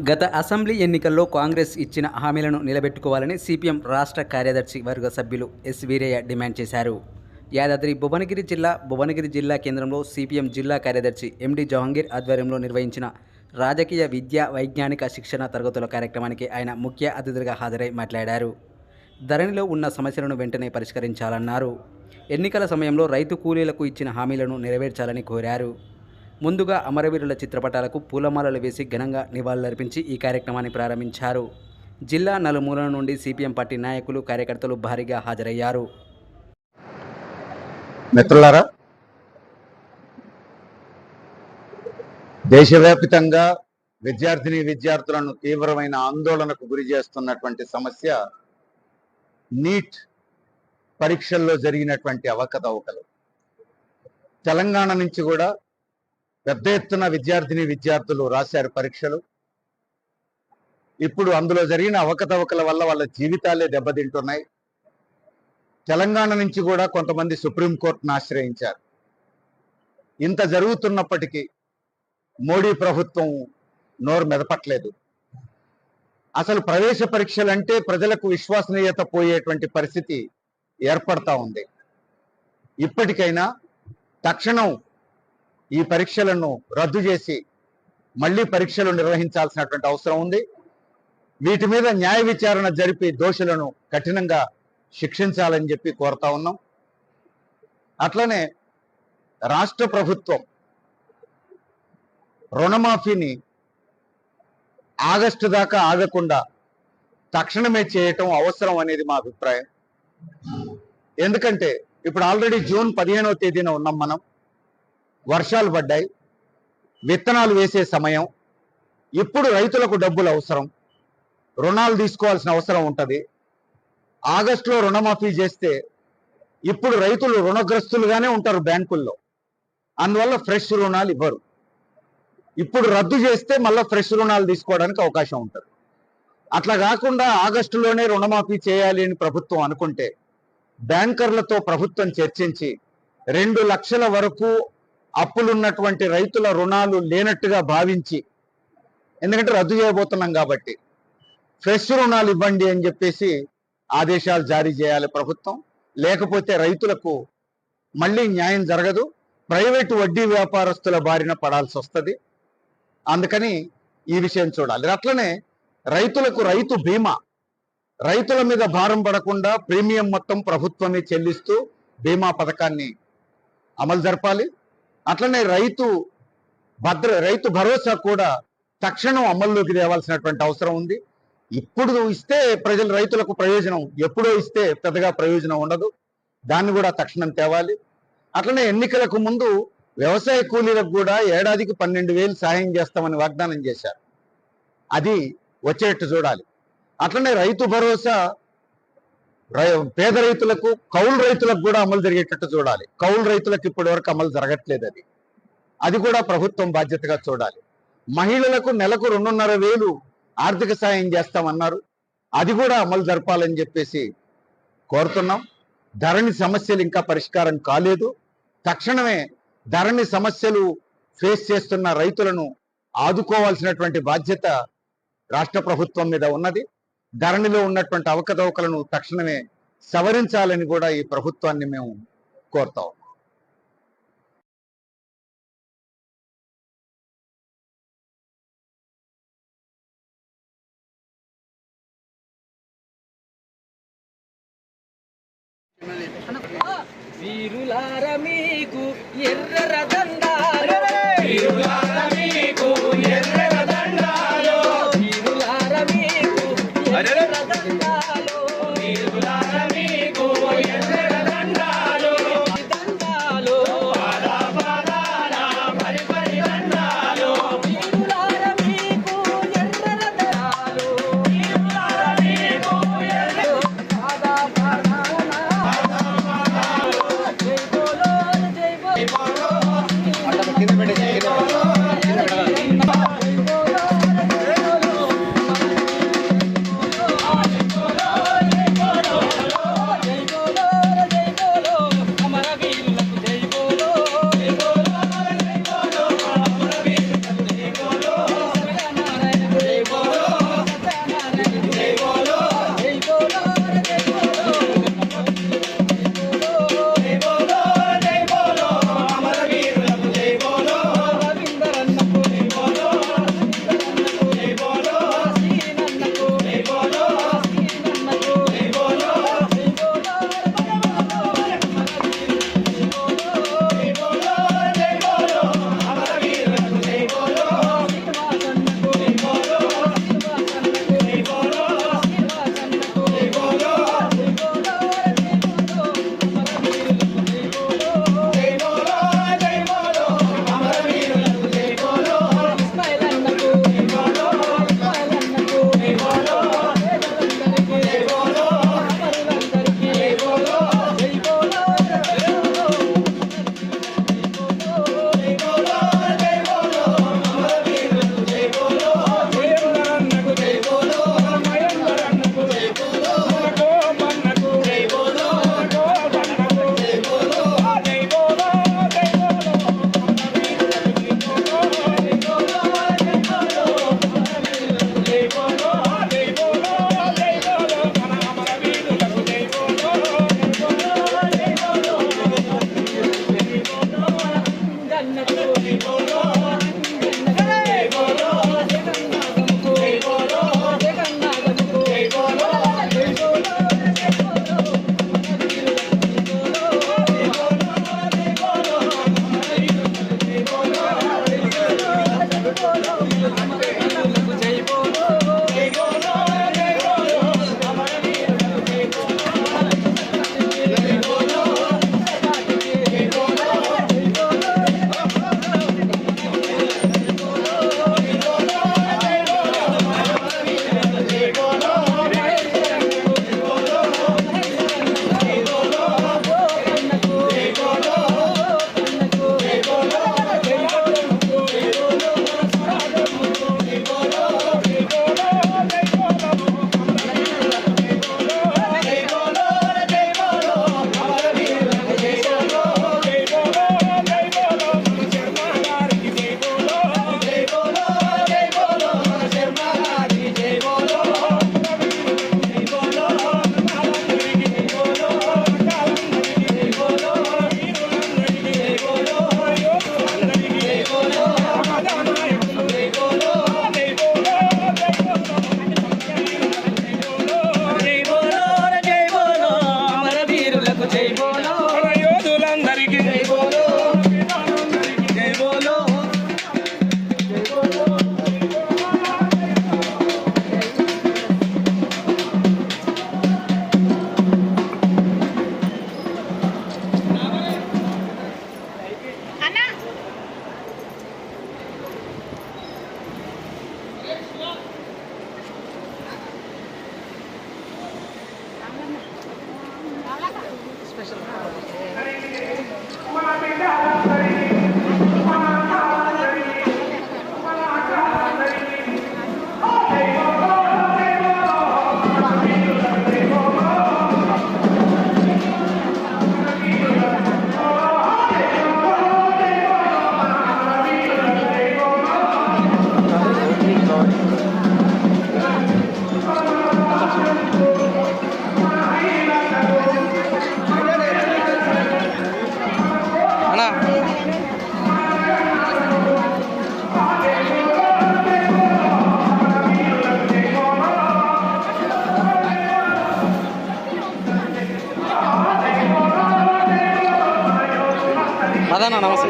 గత అసెంబ్లీ ఎన్నికల్లో కాంగ్రెస్ ఇచ్చిన హామీలను నిలబెట్టుకోవాలని సిపిఎం రాష్ట్ర కార్యదర్శి వర్గ సభ్యులు ఎస్ వీరయ్య డిమాండ్ చేశారు. యాదాద్రి భువనగిరి జిల్లా కేంద్రంలో సిపిఎం జిల్లా కార్యదర్శి ఎండి జహంగీర్ ఆధ్వర్యంలో నిర్వహించిన రాజకీయ విద్యా వైజ్ఞానిక శిక్షణ తరగతుల కార్యక్రమానికి ఆయన ముఖ్య అతిథిగా హాజరై మాట్లాడారు. ధరణిలో ఉన్న సమస్యలను వెంటనే పరిష్కరించాలన్నారు. ఎన్నికల సమయంలో రైతు కూలీలకు ఇచ్చిన హామీలను నెరవేర్చాలని కోరారు. ముందుగా అమరవీరుల చిత్రపటాలకు పూలమాలలు వేసి ఘనంగా నివాళులర్పించి ఈ కార్యక్రమాన్ని ప్రారంభించారు. జిల్లా నలుమూలల నుండి సిపిఎం పార్టీ నాయకులు, కార్యకర్తలు భారీగా హాజరయ్యారు. మిత్రులారా, దేశవ్యాప్తంగా విద్యార్థులను తీవ్రమైన ఆందోళనకు గురి చేస్తున్నటువంటి సమస్య నీట్ పరీక్షల్లో జరిగినటువంటి అవకతవకలు. తెలంగాణ నుంచి కూడా పెద్ద ఎత్తున విద్యార్థులు రాశారు పరీక్షలు. ఇప్పుడు అందులో జరిగిన అవకతవకల వల్ల వాళ్ళ జీవితాలే దెబ్బతింటున్నాయి. తెలంగాణ నుంచి కూడా కొంతమంది సుప్రీంకోర్టును ఆశ్రయించారు. ఇంత జరుగుతున్నప్పటికీ మోడీ ప్రభుత్వం నోరు మెదపట్లేదు. అసలు ప్రవేశ పరీక్షలంటే ప్రజలకు విశ్వసనీయత పోయేటువంటి పరిస్థితి ఏర్పడతా ఉంది. ఇప్పటికైనా తక్షణం ఈ పరీక్షలను రద్దు చేసి మళ్ళీ పరీక్షలు నిర్వహించాల్సినటువంటి అవసరం ఉంది. వీటి మీద న్యాయ విచారణ జరిపి దోషులను కఠినంగా శిక్షించాలని చెప్పి కోరుతా ఉన్నాం. అట్లనే రాష్ట్ర ప్రభుత్వం రుణమాఫీని ఆగస్టు దాకా ఆగకుండా తక్షణమే చేయటం అవసరం అనేది మా అభిప్రాయం. ఎందుకంటే ఇప్పుడు ఆల్రెడీ జూన్ 15వ తేదీన ఉన్నాం మనం. వర్షాలు పడ్డాయి, విత్తనాలు వేసే సమయం. ఇప్పుడు రైతులకు డబ్బులు అవసరం, రుణాలు తీసుకోవాల్సిన అవసరం ఉంటుంది. ఆగస్టులో రుణమాఫీ చేస్తే ఇప్పుడు రైతులు రుణగ్రస్తులుగానే ఉంటారు బ్యాంకుల్లో. అందువల్ల ఫ్రెష్ రుణాలు ఇవ్వరు. ఇప్పుడు రద్దు చేస్తే మళ్ళీ ఫ్రెష్ రుణాలు తీసుకోవడానికి అవకాశం ఉంటుంది. అట్లా కాకుండా ఆగస్టులోనే రుణమాఫీ చేయాలి అని ప్రభుత్వం అనుకుంటే బ్యాంకర్లతో ప్రభుత్వం చర్చించి 2 లక్షల వరకు అప్పులున్నటువంటి రైతుల రుణాలు లేనట్టుగా భావించి, ఎందుకంటే రద్దు చేయబోతున్నాం కాబట్టి ఫ్రెష్ రుణాలు ఇవ్వండి అని చెప్పేసి ఆదేశాలు జారీ చేయాలి ప్రభుత్వం. లేకపోతే రైతులకు మళ్ళీ న్యాయం జరగదు, ప్రైవేటు వడ్డీ వ్యాపారస్తుల బారిన పడాల్సి వస్తుంది. అందుకని ఈ విషయం చూడాలి. అట్లనే రైతులకు రైతు బీమా, రైతుల మీద భారం పడకుండా ప్రీమియం మొత్తం ప్రభుత్వమే చెల్లిస్తూ బీమా పథకాన్ని అమలు జరపాలి. అట్లనే రైతు భరోసా కూడా తక్షణం అమల్లోకి తేవాల్సినటువంటి అవసరం ఉంది. ఇప్పుడు ఇస్తే రైతులకు ప్రయోజనం, ఎప్పుడో ఇస్తే పెద్దగా ప్రయోజనం ఉండదు. దాన్ని కూడా తక్షణం తేవాలి. అట్లనే ఎన్నికలకు ముందు వ్యవసాయ కూలీలకు కూడా ఏడాదికి 12,000 సాయం చేస్తామని వాగ్దానం చేశారు. అది వచ్చేట్టు చూడాలి. అట్లనే రైతు భరోసా పేద రైతులకు, కౌలు రైతులకు కూడా అమలు జరిగేటట్టు చూడాలి. కౌలు రైతులకు ఇప్పటి వరకు అమలు జరగట్లేదు. అది కూడా ప్రభుత్వం బాధ్యతగా చూడాలి. మహిళలకు నెలకు 2,500 ఆర్థిక సాయం చేస్తామన్నారు. అది కూడా అమలు జరపాలని చెప్పేసి కోరుతున్నాం. ధరణి సమస్యలు ఇంకా పరిష్కారం కాలేదు. తక్షణమే ధరణి సమస్యలు ఫేస్ చేస్తున్న రైతులను ఆదుకోవాల్సినటువంటి బాధ్యత రాష్ట్ర ప్రభుత్వం మీద ఉన్నది. ధరణిలో ఉన్నటువంటి అవకతవకలను తక్షణమే సవరించాలని కూడా ఈ ప్రభుత్వాన్ని మేము కోరుతాం. వీరులార మీకు ఎర్ర దండాలు, వీరులార మీకు ఎర్ర దండాలు, వీరులార మీకు ఎర్ర దండాలు, వీరులార మీకు ఎర్ర దండాలు, దండాలు పాదాల పరి పరి దండాలు, వీరులార మీకు ఎర్ర దండాలు, వీరులార మీకు ఎర్ర పాదాల మదన్న నమస్తే.